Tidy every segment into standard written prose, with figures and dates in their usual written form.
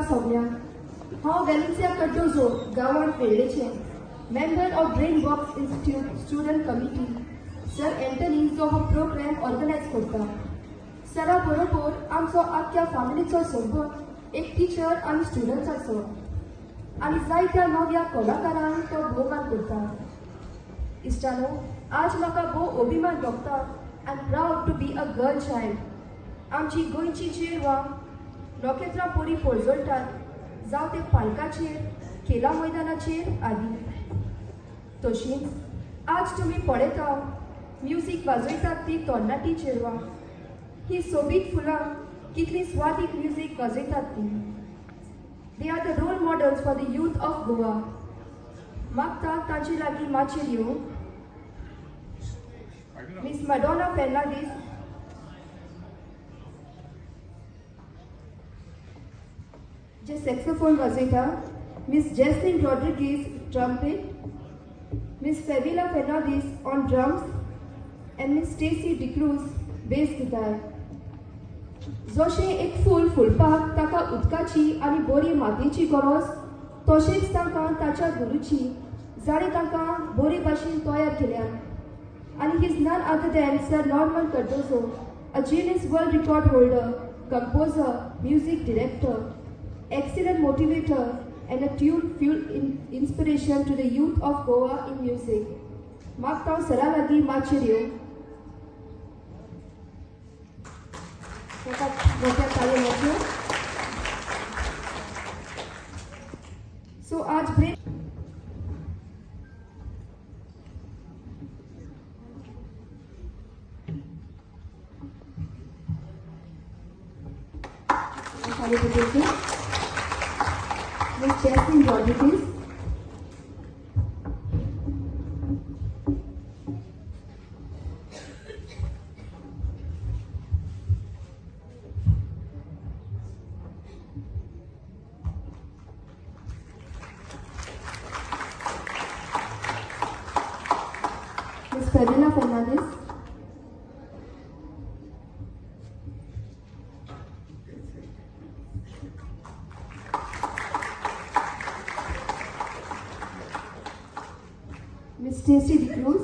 सगळ्यांक हांव वेलेन्सिया कार्डोजो गांवांत वेळ्ळेचें member of brain box institute student committee sir Antony जो हो प्रोग्राम ऑर्गनायज करता. सरा बरोबर आमचो आख्या फॅमिलीचो सोबत एक टीचर आनी स्टुडंट्साचो आनी जायत्या नव्या कलाकारांक तो भोवमान करता. इश्टानो, आज म्हाका भोव अभिमान भोगता. I am proud to be a girl child. आमची गोंयची चेडवां नोखेत्रां पोरी पळजळटात जावं ते पालकाचेर खेला मैदानाचेर आदी. तशींच आज तुमी पळयता म्युजीक वाजयतात ती तरणाटी चेडवां. ही सोबीत फुलां कितली स्वादीक म्युजीक वाजयतात ती. They are the role models for the youth of Goa. मागता तांचे लागीं माचयेर येवंक मिस मडोना फेर्नांडीस, जे सॅक्सोफोन वाजयता, miss Jesline Rodrigues trumpet, miss Favila Fernandes on drums and miss Stacy D'Cruz bass guitar. जशें एक फूल फुलपाक ताका उदकाची आनी बरी मातयेची गरज, तशेंच तांकां ताच्या गुरूची जाणें तांकां बरे भाशेन तयार केल्या. And he is none other than Sir Norman Cardozo, a Guinness World Record holder, composer, music director, excellent motivator, and a tune-fueled inspiration to the youth of Goa in music. Magtaw sara lagi machirio. So आज break. Miss Jasmine Rodriguez, Miss Fabiola Fernandez, Miss Stacy DeCruz,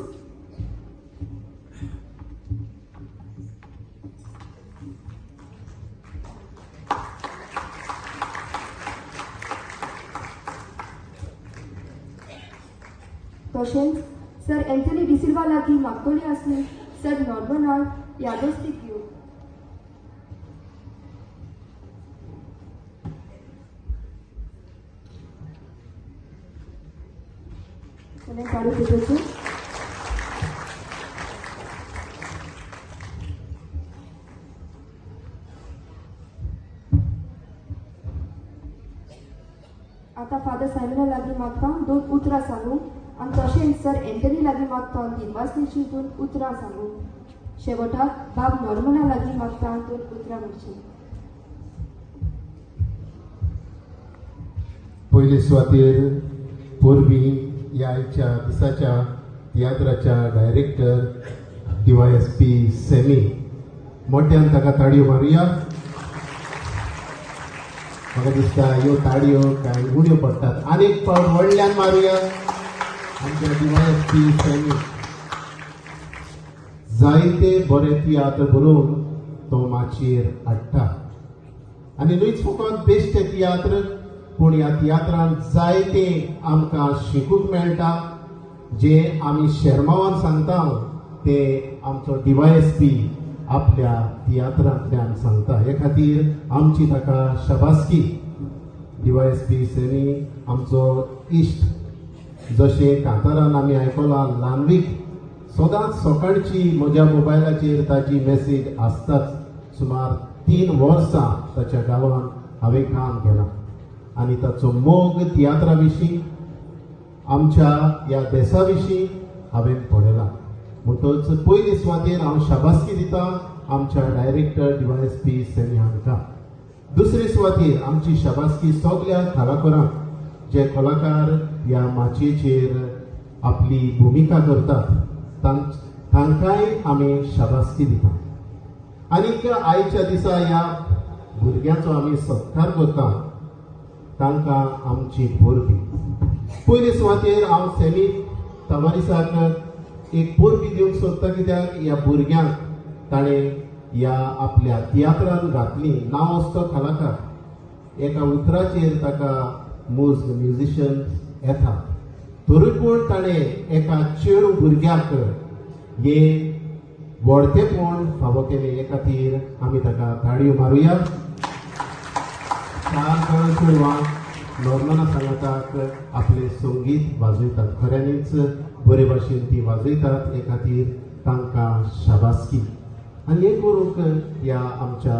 तशेंच sir Anthony de Silva लागीं मागतली आसली sir नॉर्मनाल यादोस्ती घेवन. काढू देतो. आता father सायमना लागीं मागता 2 उतरां सांगू आनी तशेंच सर एंटनी लागीं मागता दिनवासनीची 2 उतरां सांगू. शेवटाक बाब नॉर्मना लागीं मागता 2 उतरां म्हणची. पयले सुवातेर पोरबी ह्या आयच्या दिसाच्या तियात्राच्या डायरेक्टर DYSP सेमी मोठ्यान ताका ताळयो मारुया. म्हाका दिसता ह्यो ताळयो कांय उण्यो पडटात. आनीक फावट व्हडल्यान मारुया आमच्या DYSP सेमी. जायते बरे तियात्र बरोवन तो माचयेर हाडटा आनी न्हूच फकत बेश्टे तियात्र पूण ह्या तियात्रांत जायते आमकां शिकूंक मेळटा. जे आमी शर्मावान सांगता ते आमचो DYSP आपल्या तियात्रांतल्यान सांगता. हे खातीर आमची ताका शाबासकी. DYSP सेमी आमचो इश्ट. जशें कांतारान आमी आयकलां ल्हानवीक सदांच सकाळची म्हज्या मोबायलाचेर ताची मेसेज आसताच. सुमार 3 वर्सां ताच्या गांवांत हांवें काम केलां आनी ताचो मोग तियात्रा विशीं आमच्या ह्या देशा विशीं हांवें पळयलां. म्हणटच पयले सुवातेर हांव शाबासकी दितां आमच्या डायरेक्टर DYSP सेमी हांकां. दुसरे सुवातेर आमची शाबासकी सगळ्या कलाकारांक जे कलाकार ह्या माचयेचेर आपली भुमिका करतात तांकांय आमी शाबासकी दिता. आनीक आयच्या दिसा ह्या भुरग्याचो आमी सत्कार करता तांकां आमची पोरबी. पयले सुवातेर हांव सेमी तवारिसाक एक पोरबी दिवंक सोदता, कित्याक ह्या भुरग्यांक ताणें ह्या आपल्या तियात्रान घातली. नांव असतो कलाकार. एका उतराचेर ताका मोज म्युजिशियन येता. तरी पूण ताणें एका चेडू भुरग्याक हे व्हडतेपण फावो केलें. हे खातीर आमी ताका ताळयो मारुया. चार चेडवां नॉर्मना सांगताक आपले संगीत वाजयतात. खऱ्यांनीच बरे भाशेन ती वाजयतात. हे खातीर तांकां शाबासकी. आनी हे करूंक ह्या आमच्या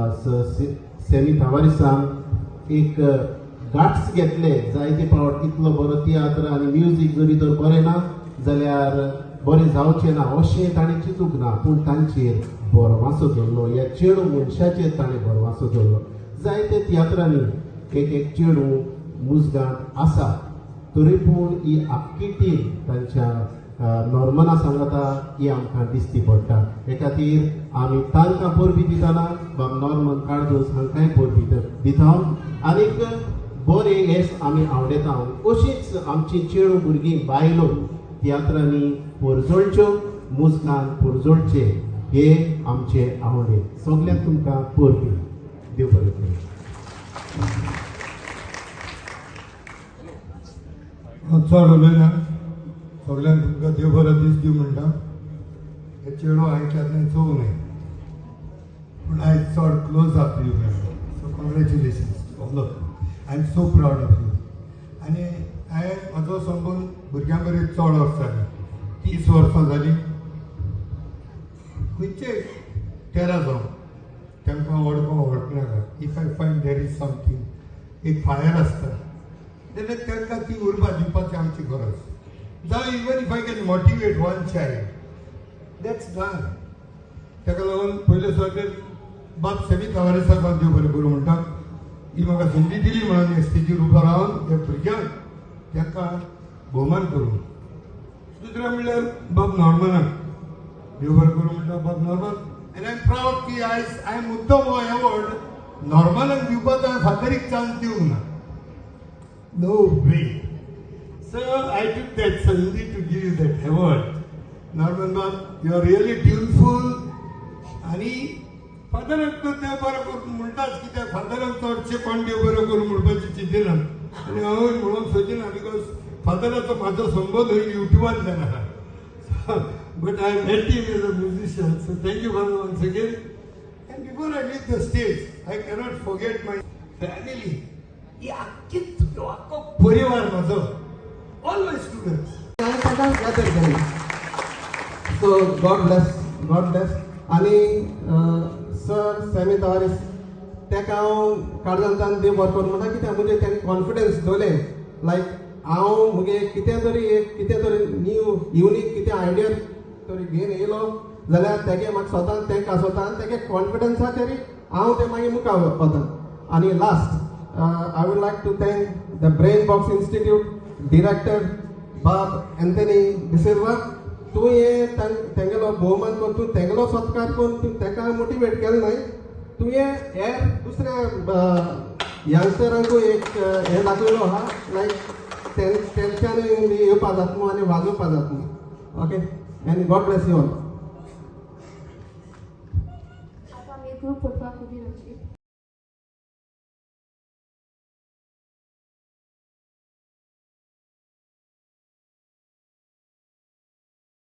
सेमी तवारिसान एक गाट्स घेतले. जायते फावट इतलो बरो तियात्र आनी म्युजीक जरी तर बरें ना जाल्यार बरें जावचें ना अशें ताणें चिंतूंक ना. पूण तांचेर बरवासो धरलो. ह्या चेडू मनशाचेर ताणें बरवासो धरलो. जायते तियात्रांनी एक चेडू मुजगांत आसा, तरी पूण ही आख्खी टीम तांच्या नॉर्मना सांगता ही आमकां दिसती पडटा. हे खातीर आमी तांकां परबी दितना बाब नॉर्मन काळदोस हांकांय परबी दिता. आनीक बरे हेस आमी आवडटा. अशीच आमची चेडू भुरगीं बायलो तियात्रांनी परजोळच्यो, मुजगान परजोळचे हे आमचे आवडे. सगल्यांक तुमकां परबी. देव बरें करूं. चड उलयना. सगळ्यांक तुमकां देव बरो दीस दिवं म्हणटा. हे चेडो हांवें केन्ना चोवूं न्हय, पूण आयज चड क्लोज अप यू मेळ्ळो. So congratulations all of you. I am so proud of you. आनी हांवें म्हाजो संबंद भुरग्यां कडेन चड वर्सां जालीं. 30 वर्सां जालीं. खंयचेय तेरा जावं तांकां वळखनाका. If I find there is something, एक फायर आसता जाल्यार तांकां ती उर्बा दिवपाची आमची गरज. जावं even if I can motivate one child, that's done. ताका लागून पयले सुवातेर बाब सेमी तवारिसाक हांव देव बरें करूं म्हणटा. ही म्हाका संदी दिली म्हणून हे स्टेजीर उबो रावन ह्या भुरग्यांक तांकां भोवमान करूं. दुसरें म्हणल्यार बाब नॉर्मनाक देव बरें करूं म्हणटा. बाब Norman, end I am proud की आयज हांवें मुद्दम हो एवॉर्ड नॉर्मनाक दिवपाचो हांवें फातरीक चान्स दिवंक ना. No way. So I took that Sunday to give you that award. Norman Bob, you are really tuneful. आणि फादराक तो देव बरो करून म्हणटाच, कित्याक फादराक चडशे कोण देव बरो करून म्हणपाची चिंतिना. आनी हांवूय म्हणून सोचिना, बिकॉज फादराचो म्हाजो संबंद युट्यूबान जाला. But I met him as a musician. So thank you for once again. And before I leave the stage, I cannot forget my family. ही आख्खो परिवार म्हाजो. All my students. So God bless. आणि sir semi तवारीस ताका हांव काळजांतल्यान देव बरो करूं म्हणटा. कित्याक म्हणजे ताणें कॉन्फिडन्स दवरलें. लायक हांव मुगे कितें तरी न्यू युनीक कितें आयडिया तरी घेवन येयलो जाल्यार तेगे म्हाका स्वतान तेंक आसोता आनी तेगे कॉन्फिडन्साचेर हांव ते मागीर मुखार वता. आनी last I would like to thank the brain box institute director बाब एंथनी डिसिल्वा. तूं हे तेंगेलो भोवमान करून तूं तेंगेलो सत्कार करून तूं ताका मोटिवेट केलें न्हय. तूं हे दुसऱ्या यंगस्टरांकूय एक हे दाखयलो आहा, लायक तेंच्यांनी येवपा जाता न्हू आनी वाजोवपा जाता न्हू. Okay, end God bless you all. आता आमी ग्रूप फोटोग्राफ